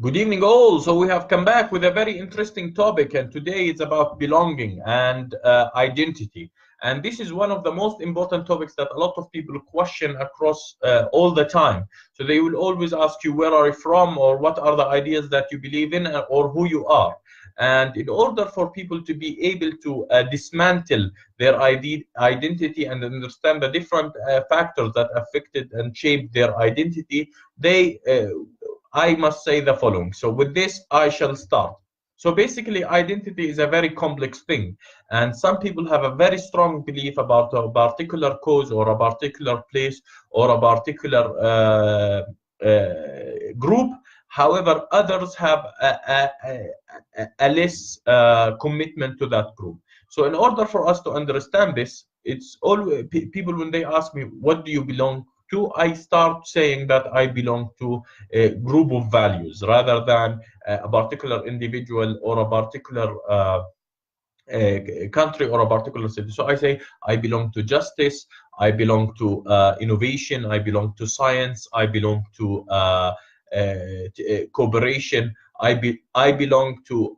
Good evening, all. So we have come back with a very interesting topic, and today it's about belonging and identity. And this is one of the most important topics that a lot of people question across all the time. So they will always ask you, where are you from, or what are the ideas that you believe in, or who you are. And in order for people to be able to dismantle their identity and understand the different factors that affected and shaped their identity, I must say the following. So with this, I shall start. So basically, identity is a very complex thing. And some people have a very strong belief about a particular cause or a particular place or a particular group. However, others have a less commitment to that group. So in order for us to understand this, it's always people, when they ask me, what do you belong to, I start saying that I belong to a group of values rather than a particular individual or a particular country or a particular city. So I say I belong to justice, I belong to innovation, I belong to science, I belong to cooperation. I belong to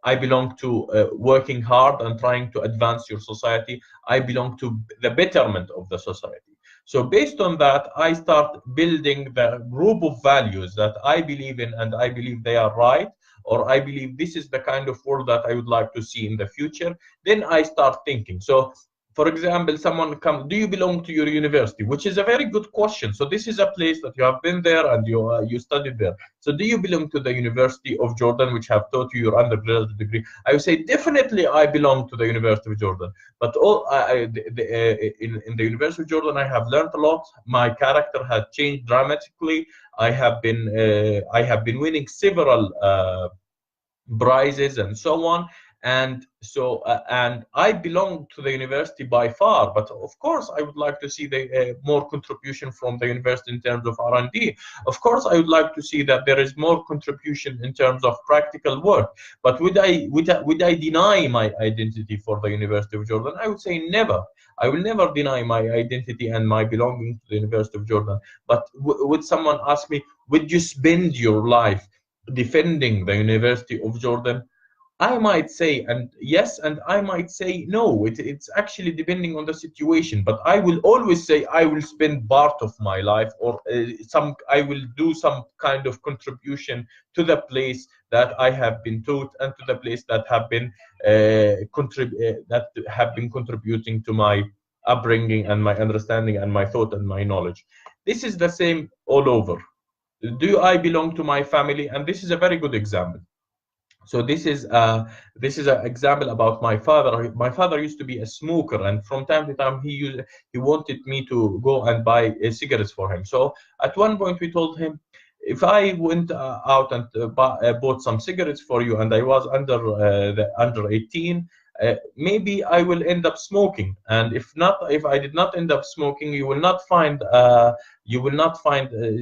I belong to working hard and trying to advance your society. I belong to the betterment of the society. So based on that, I start building the group of values that I believe in, and I believe they are right, or I believe this is the kind of world that I would like to see in the future. Then I start thinking. So for example, someone comes, do you belong to your university? Which is a very good question. So this is a place that you have been there and you studied there. So do you belong to the University of Jordan, which have taught you your undergraduate degree? I would say definitely I belong to the University of Jordan. But in the University of Jordan, I have learned a lot. My character has changed dramatically. I have been winning several prizes and so on. And so and I belong to the university by far, but of course I would like to see the more contribution from the university in terms of R&D. Of course I would like to see that there is more contribution in terms of practical work. But would I deny my identity for the University of Jordan? I would say never. I will never deny my identity and my belonging to the University of Jordan. But would someone ask me, would you spend your life defending the University of Jordan? I might say and yes, and I might say no. It's actually depending on the situation. But I will always say I will spend part of my life, or I will do some kind of contribution to the place that I have been taught and to the place that have been contributing to my upbringing and my understanding and my thought and my knowledge. This is the same all over. Do I belong to my family? And this is a very good example. So this is an example about my father. My father used to be a smoker, and from time to time he wanted me to go and buy cigarettes for him. So at one point we told him, if I went out and bought some cigarettes for you, and I was under 18, maybe I will end up smoking. And if I did not end up smoking, you will not find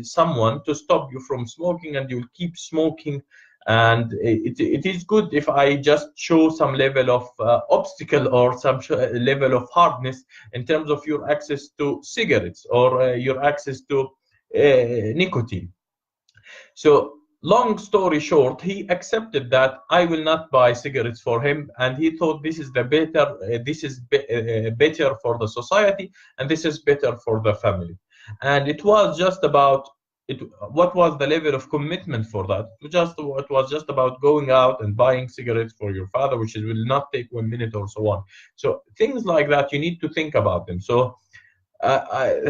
someone to stop you from smoking, and you will keep smoking. And it is good if I just show some level of obstacle or some level of hardness in terms of your access to cigarettes or your access to nicotine. So long story short, he accepted that I will not buy cigarettes for him, and he thought this is better for the society, and this is better for the family. And it was just about what was the level of commitment for that? It was just about going out and buying cigarettes for your father, which will not take 1 minute or so on. So things like that, you need to think about them. So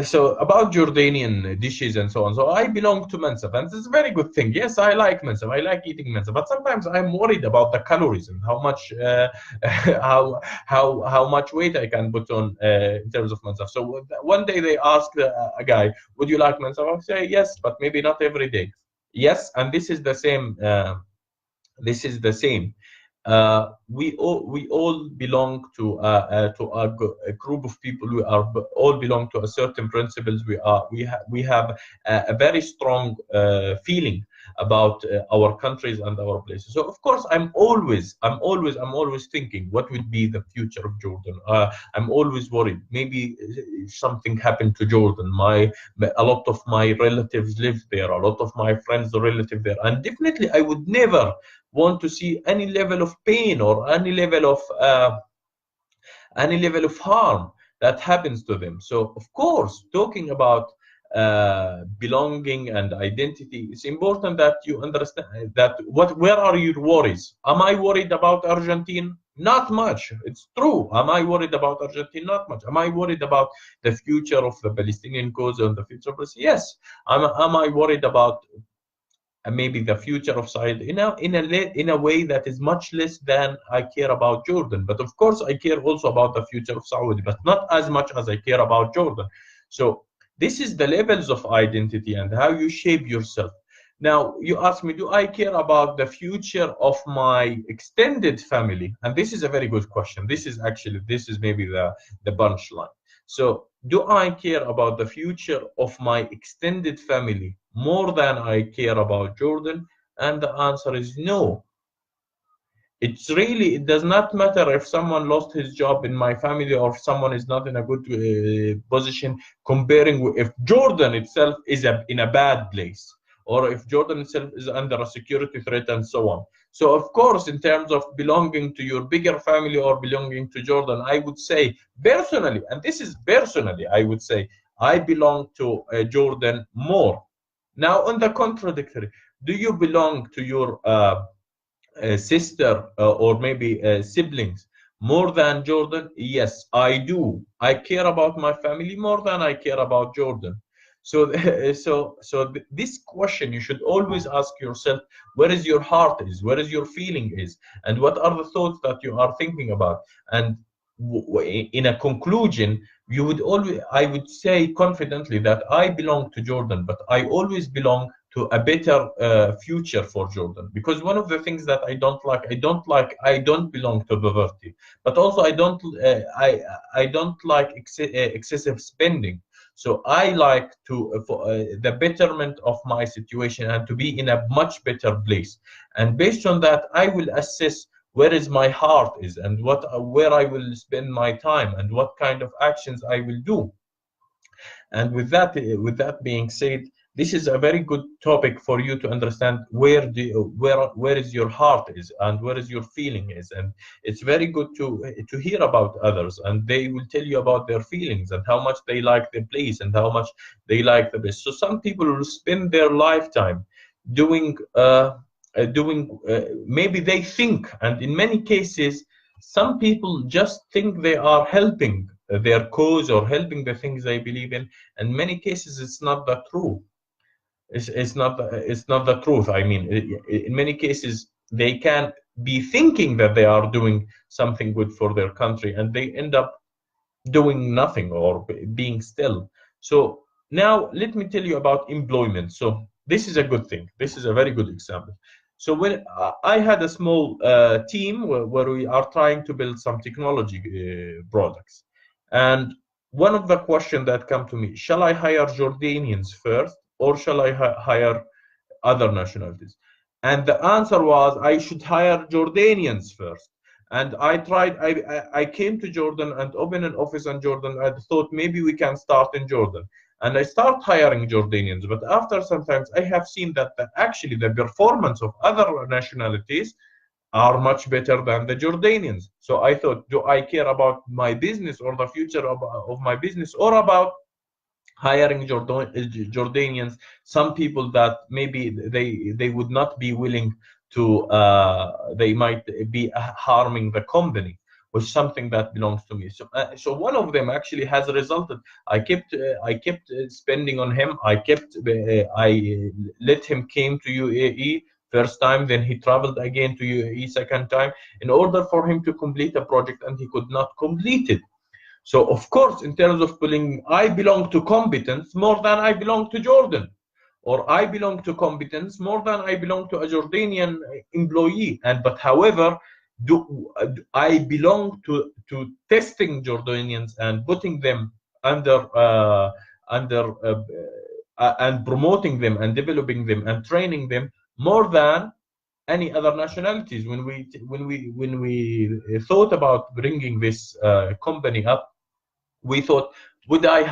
so about Jordanian dishes and so on. So I belong to Mensa, and it's a very good thing. Yes, I like Mensa. I like eating Mensa, but sometimes I'm worried about the calories and how much how much weight I can put on in terms of Mensa. So one day they asked a guy, "Would you like Mensa?" I say yes, but maybe not every day. Yes, and this is the same. This is the same. We all belong to a group of people. We all belong to a certain principles. We have a very strong feeling about our countries and our places. So of course I'm always thinking what would be the future of Jordan. I'm always worried. Maybe something happened to Jordan. A lot of my relatives live there. A lot of my friends are relative there, and definitely I would never want to see any level of pain or any level of harm that happens to them. So, of course, talking about belonging and identity, it's important that you understand that where are your worries? Am I worried about Argentina? Not much. It's true. Am I worried about Argentina? Not much. Am I worried about the future of the Palestinian cause and the future of Palestine? Yes. Am I worried about and maybe the future of Saudi in a way that is much less than I care about Jordan. But of course, I care also about the future of Saudi, but not as much as I care about Jordan. So this is the levels of identity and how you shape yourself. Now, you ask me, do I care about the future of my extended family? And this is a very good question. This is maybe the punchline. So, do I care about the future of my extended family more than I care about Jordan? And the answer is no. It does not matter if someone lost his job in my family or if someone is not in a good position, comparing with if Jordan itself is in a bad place, or if Jordan itself is under a security threat, and so on. So of course, in terms of belonging to your bigger family or belonging to Jordan, I would say personally, and this is personally, I would say I belong to Jordan more. Now, on the contradictory, do you belong to your sister or maybe siblings more than Jordan? Yes, I do. I care about my family more than I care about Jordan. So, this question you should always ask yourself: where is your heart is, where is your feeling is, and what are the thoughts that you are thinking about? And in a conclusion, I would say confidently that I belong to Jordan, but I always belong to a better future for Jordan. Because one of the things that I don't belong to poverty, but also I don't like excessive spending. So I like to for the betterment of my situation and to be in a much better place. And based on that, I will assess where is my heart is and where I will spend my time and what kind of actions I will do. And with that being said, this is a very good topic for you to understand where is your heart is and where is your feeling is. And it's very good to hear about others, and they will tell you about their feelings and how much they like the place and how much they like the best. So some people will spend their lifetime doing maybe they think, and in many cases some people just think they are helping their cause or helping the things they believe in. In many cases it's not the truth. It's not the truth. I mean, in many cases they can be thinking that they are doing something good for their country, and they end up doing nothing or being still. So now let me tell you about employment. So this is a good thing. This is a very good example. So when I had a small team where we are trying to build some technology products, and one of the questions that come to me: shall I hire Jordanians first, or shall I hire other nationalities? And the answer was I should hire Jordanians first. And I came to Jordan and opened an office in Jordan. I thought maybe we can start in Jordan. And I start hiring Jordanians. But after sometimes I have seen that actually the performance of other nationalities are much better than the Jordanians. So I thought, do I care about my business or the future of my business, or about hiring Jordanians, some people that maybe they would not be willing to, they might be harming the company, which is something that belongs to me. So one of them actually has resulted. I kept spending on him. I let him came to UAE first time, then he traveled again to UAE second time in order for him to complete a project, and he could not complete it. So of course, in terms of pulling, I belong to competence more than I belong to Jordan, or I belong to competence more than I belong to a Jordanian employee. But however, I belong to testing Jordanians and putting them under and promoting them and developing them and training them more than any other nationalities. When we thought about bringing this company up, we thought, would I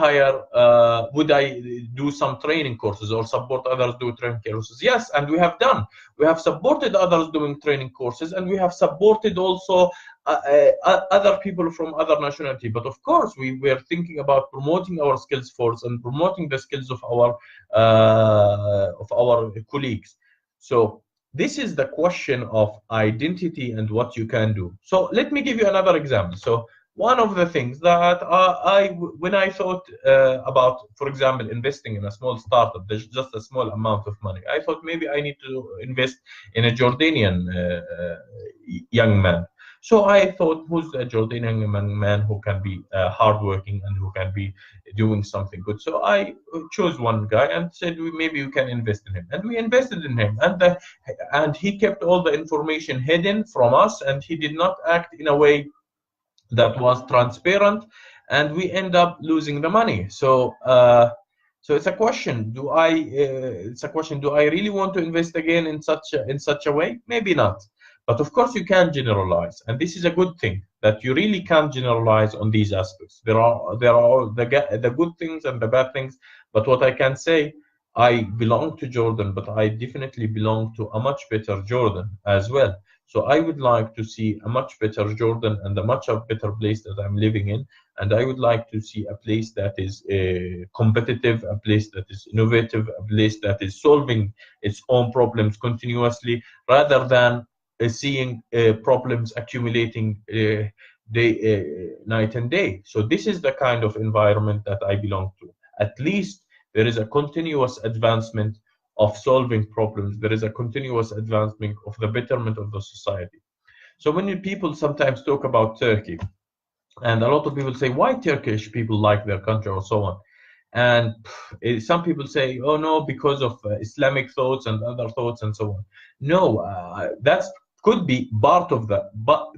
do some training courses or support others do training courses? Yes, and we have done. We have supported others doing training courses, and we have supported also other people from other nationality. But of course, we were thinking about promoting our skills force and promoting the skills of our colleagues. So this is the question of identity and what you can do. So let me give you another example. So one of the things that when I thought about, for example, investing in a small startup, there's just a small amount of money. I thought maybe I need to invest in a Jordanian young man. So I thought, who's a Jordanian young man who can be hardworking and who can be doing something good? So I chose one guy and said, maybe you can invest in him. And we invested in him. And he kept all the information hidden from us, and he did not act in a way that was transparent, and we end up losing the money. So it's a question, do I really want to invest again in such a way? Maybe not. But of course you can generalize, and this is a good thing, that you really can generalize on these aspects. There are the good things and the bad things, but what I can say, I belong to Jordan, but I definitely belong to a much better Jordan as well. So I would like to see a much better Jordan and a much better place that I'm living in. And I would like to see a place that is competitive, a place that is innovative, a place that is solving its own problems continuously, rather than seeing problems accumulating night and day. So this is the kind of environment that I belong to. At least there is a continuous advancement of solving problems. There is a continuous advancement of the betterment of the society. So when people sometimes talk about Turkey, and a lot of people say, why Turkish people like their country or so on? And some people say, oh no, because of Islamic thoughts and other thoughts and so on. No, that could be part of but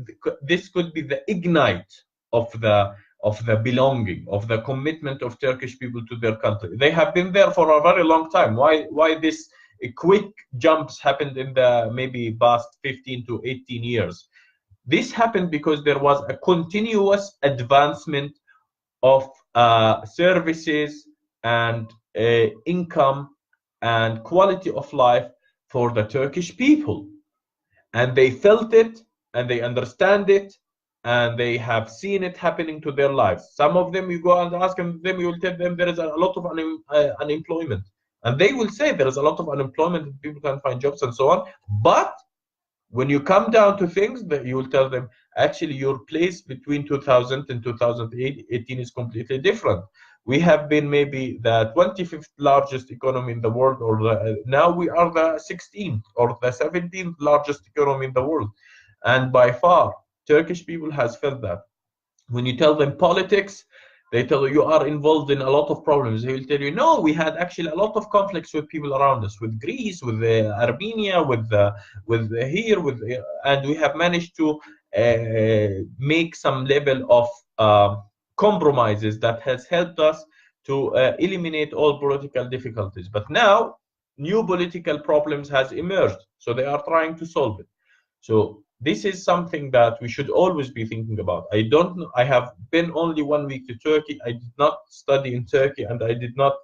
this could be the ignite of the belonging, of the commitment of Turkish people to their country. They have been there for a very long time. Why this quick jumps happened in the maybe past 15 to 18 years? This happened because there was a continuous advancement of services and income and quality of life for the Turkish people. And they felt it, and they understand it, and they have seen it happening to their lives. Some of them, you go and ask them, you will tell them there is a lot of unemployment. And they will say there is a lot of unemployment and people can't find jobs and so on. But when you come down to things, that you will tell them, actually, your place between 2000 and 2018 is completely different. We have been maybe the 25th largest economy in the world, or now we are the 16th or the 17th largest economy in the world. And by far, Turkish people has felt that. When you tell them politics, they tell you are involved in a lot of problems. They will tell you, no, we had actually a lot of conflicts with people around us, with Greece, with Armenia, and we have managed to make some level of compromises that has helped us to eliminate all political difficulties. But now, new political problems has emerged, so they are trying to solve it. So this is something that we should always be thinking about. I don't know. I have been only 1 week to Turkey. I did not study in Turkey, and I did not,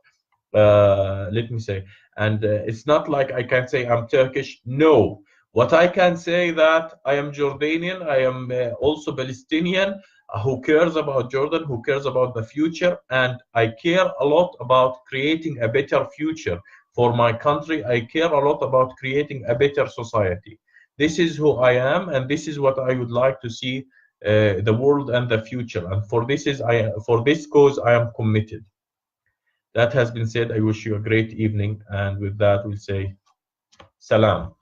let me say, and it's not like I can say I'm Turkish. No. What I can say that I am Jordanian. I am also Palestinian, who cares about Jordan, who cares about the future, and I care a lot about creating a better future for my country. I care a lot about creating a better society. This is who I am, and this is what I would like to see the world and the future. And for this cause, I am committed. That has been said. I wish you a great evening, and with that, we'll say salam.